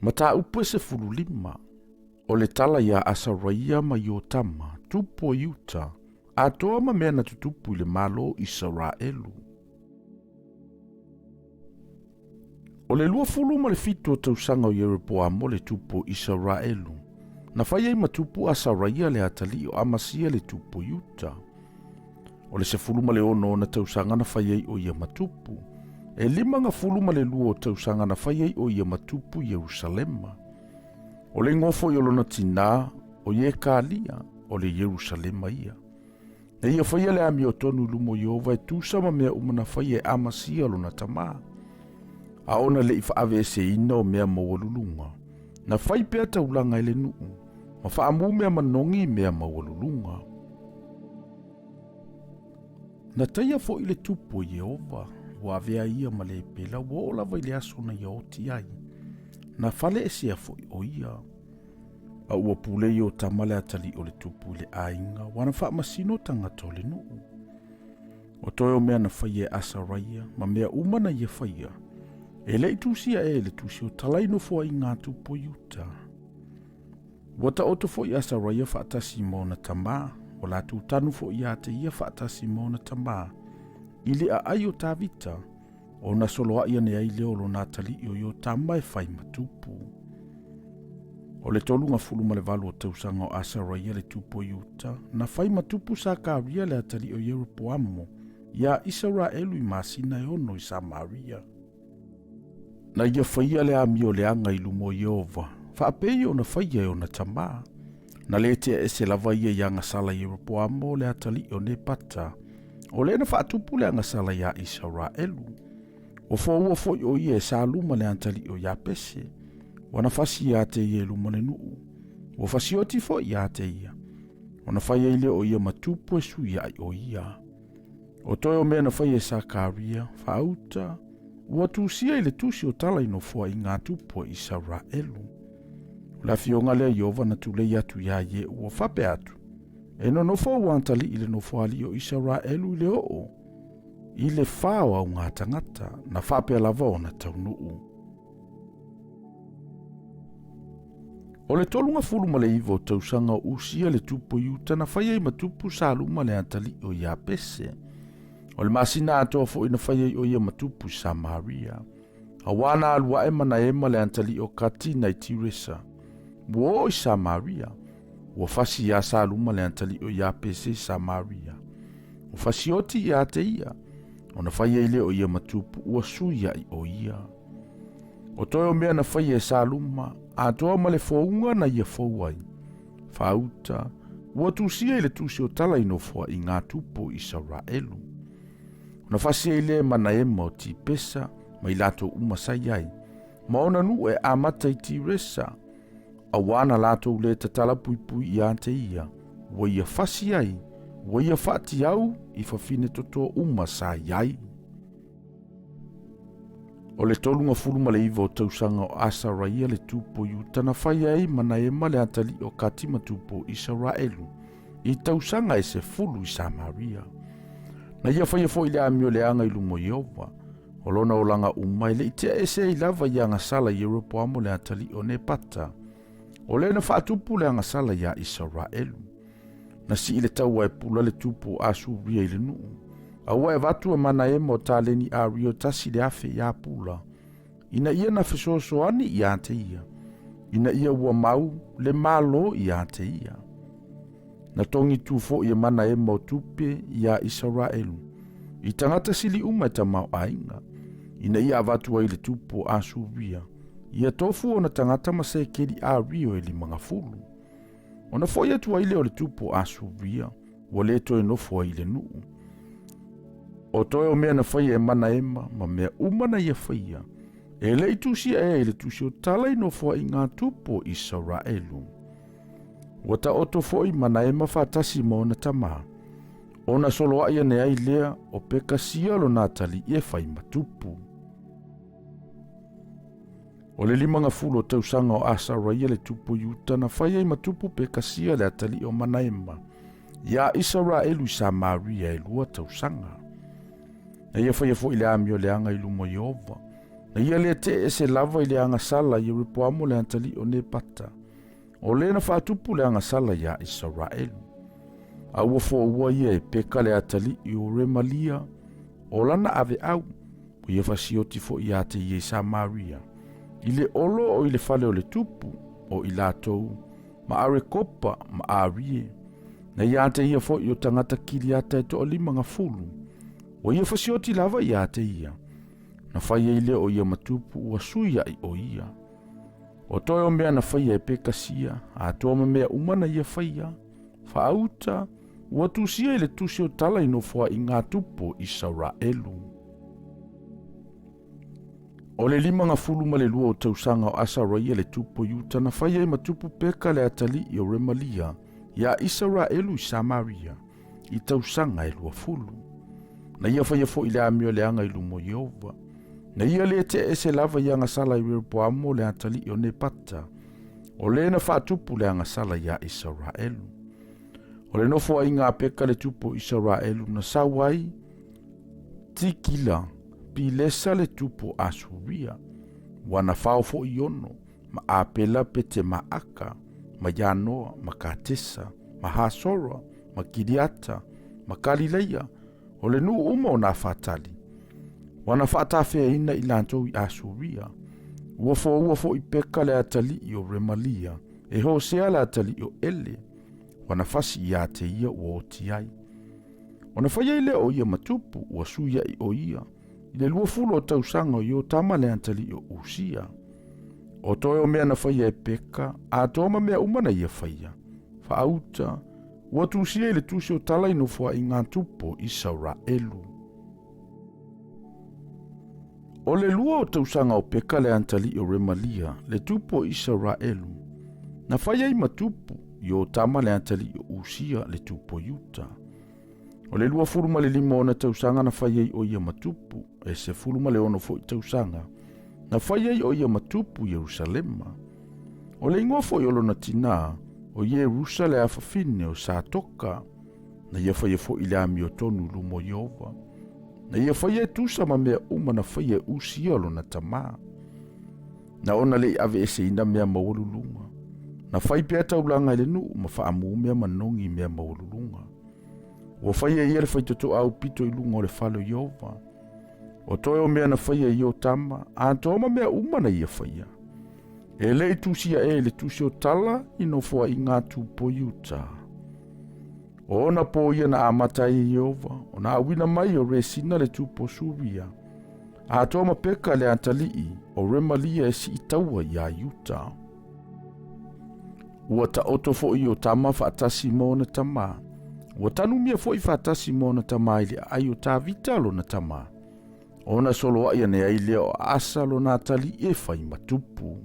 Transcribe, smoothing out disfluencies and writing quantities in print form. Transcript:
Mata upu se fululima, o le tala ia Asaraia ma Iotama, tupu o Iuta, a toa ma mea na tutupu le malo Israelu. O le lua fulu ma le fitu o tausanga o Yeroboamo le tupu Israelu, na whai ei matupu Asaraia le atali o Amasia le tupu Iuta. O le se fulu ma le ono na tausanga na whai ei o ia matupu, e lima nga fulu ma le lua o tausanga na whai ei o ia matupu Yerusalema. O le ngofo i olona tina o ye kalia o le Yerusalema ia. E ia whaia le ami o tonu lumo Iova e tūsama mea umana whaia e Amasia lona tamaa. A ona le ifa ave se ina o mea mawalulunga. Na whai pea taulanga ele nuu. Ma whaamu mea manongi mea mawalulunga. Na taia fo ile tupu Iova. Wa avea ia ma le pela wa ola vai le aso na ia oti ai. Na fale e sea fo o ia. A ua pule i o tamale atali o le tupu le ainga. Wana wha masino tangata o le nuu. O toi o mea na whaia Asaraia. Ma mea umana ia whaia. E le itusia e le tusi o talaino fo i ngā tupu Iuta. Wata oto fo i Asaraia whaatasi mōna tamā. O la tu tanu fo i ate ia whaatasi mōna tamā. Ile a ai o tāwita. O na soloa ia ne ai leo lo nā tali i o i o tamai whai matupu. O le tolunga fulu ma le valu o tausanga o Asaraia le tupu Iuta. Na whai matupu sa kāria le atali o Yeroboamo. Ia Israelu i masina e ono i Samaria. Na ia whaia le ami o le anga i lumo Iova. Whaapei o na whaia o na tamā. Na le tea e se lava ia i anga sala Yeroboamo le atali o ne pata. O le na whaatupu le anga sala ia Israelu. O fōua fōi o ia e sa luma le antali o ia pese. Wana fasi ia te ia luma le nuu. O fasi oti fōi ia te ia. Wana whaia ile o ia matupu e su ia o ia. O toi o mea na whaia e sa kāria, whaauta. Ua tūsia ile tūsi o tala ino fua i ngā tupu o Israelu. La fionga lea Iova na tūlei atu ia ie ua whape atu. E no no fōu antali ile no fuali o Israelu ile o. Ile whāo au ngā tangata na whape lava o na taunuu. O le tolunga fulu ma le iwo tausanga o usia le tupu Iuta na whaia i matupu saluma le antali o ia pese. O le masina atoa fo ina whaia o ia matupu Samaria. A wana alua ema na ema le antali o Katina i Tiresa. Wo i Samaria. Ua fasi ia saluma le antali o ia pese Samaria. O fasi oti ia te ia. O na whaia ile o ia matupu ua suia i o ia. O toi o mea na whaia e saluma. Atoa ma le fōunga na ia fōuai. Whauta. Ua tūsia ile tūsi o tala inofua i ngā tupu Israelu. Na fasi ile mana ema o ti pesa, ma i lato umasai ai. Ma ona nu e amata i ti resa. A wana lato ule tatala pui pui i ante ia. Wa ia fasi ai, wa ia fati au, i fafine toto umasai ai. O le tolunga fuluma le iwa o tausanga o Asaraia le tupu Iuta na whai ai mana ema le atali o katima tupu Israelu. I tausanga e se fulu i Samaria. Na ia whaia fo i le amio le anga i lumo Iova. O lona o langa umai le itea ese i lava i anga sala Yeroboamo le atali o ne pata. O le na whaatupu le anga sala ia Israelu. Na si ile taua e pula le tupu Asuria i le nuu. Aua e watu e mana e mo taleni a rio tasi le afe ia pula. Ina ia na fesoso ani i ante ia. Ina ia ua mau le malo i ante ia. Na tongi tufo i mana e mo tupe ia Israelu. I tangata sili uma e tamau ainga. Ina ia avatu ai le tupu Asuria. Ia tofu o na tangata mase keri a rio e li mga fulu. O na foi atu ai le o le tupu Asuria. Ua le to e nofo ai le nuu. O toi o mea na whaia e mana ema, ma mea umana ia whaia. E le itusia e le tusi o tala ino fua i ngā tupu Israelu. Wata oto fo i mana ema whaatasi maona tamā. O na solo aia ne ai lea o peka sialo nā tali e whai matupu. O le limanga fulo tausanga o Asaraia le tupu Iuta na whaia i matupu peka sia le atali o mana ema. Ia Israelu i Samaria e lua tausanga. Na ia whaia fo i le amio le anga i lumo Iova. Na ia le te se lava i le anga sala i ripoamo le antali o ne pata. O le na whaatupu le anga sala ia Israelu. A ua fo ua ia e peka le atali i o remalia o lana ave au. O ia fasioti fo ia te i Samaria. I le olo o i le fale o le tupu o i latou. Ma are kopa ma arie. Na ia te ia fo i o tangata kiri ata e to o 5 O ia fasioti lava ia te ia. Na whaia i le o ia matupu ua suia i o ia. O toi o mea na whaia e pekasia, a toa mea umana ia whaia. Whaauta, ua tusia i le tusi o tala ino fua i ngā tupu Israelu. O le 50 ma le lua o tausanga o Asaraia le tupu yuta na whaia i matupu peka le atali i o remalia, ia Israelu i Samaria, i tausanga e 20. Na ia whaia fo i le amio le anga i lumo Jehova. Na ia le te e se lava i anga sala i Rehoboamo le atali i o ne pata. O le na whaatupu le anga sala ia Israelu. O le nofo a inga peka le tupu Israelu na sawai tikila pi lesa le tupu Asuria. Wana whaofo i ono ma apela pete ma aka, ma yanoa, ma katesa, ma hasora, ma kiriata, ma kalileia. O le nu uma o na whatali. Wana whaatawhea ina i lantou i Asuria. Uafo i peka le atali i o Remalia. E Hosea le atali i o Ele. Wana fasi i ate ia ua o tiai. Wana whaia i le o ia matupu ua suia i o ia. I le 20 o tausanga i o tama le atali i o Usia. O toi o mea na whaia e peka, a toma mea umana ia whaia. Whaauta, ua tusia i le tusi o tala ino fua i ngā tupu Israelu. O le lua o tausanga o peka le antali o Remalia, le tupu o Israelu. Na whaia i matupu, i o tama le antali o Usia le tupu o Yuta. O le lua furuma le 5 o na tausanga na whaia i o ia matupu, e se furuma le ono fo i tausanga. Na whaia i o ia matupu Jerusalema. O le ingoa fo i olo na tina, o Jerusalem a fafine o sa toka. Na ia whaia fo i le ami o tonu lumo Jehova. Na ia whaia tusa ma mea uma na whaia Usia lo na tama. Na ona le ave ese ina mea maululunga. Na whai pia taulanga ile nu ma whaamu mea manongi mea maululunga. O whaia ia le whaitoto au pito i lunga o le whalo Jehova. O toi o mea na whaia i o tama, a toma mea uma na ia whaia. E le tusia e le tusi o tala ino fua i ngā tupo Yuta. O na po ia na amata i Jehova, o na awina mai o resina le tupo Suria. A toma peka le antalii o Remalia e si itaua ia Yuta. Ua ta oto fo i o tama whaatasi mo na tama. Ua tanu mia fo i whaatasi mo na tama ili ai o ta vitalo na tama. O na solo ia ne ai leo asa lo na tali e whai matupu.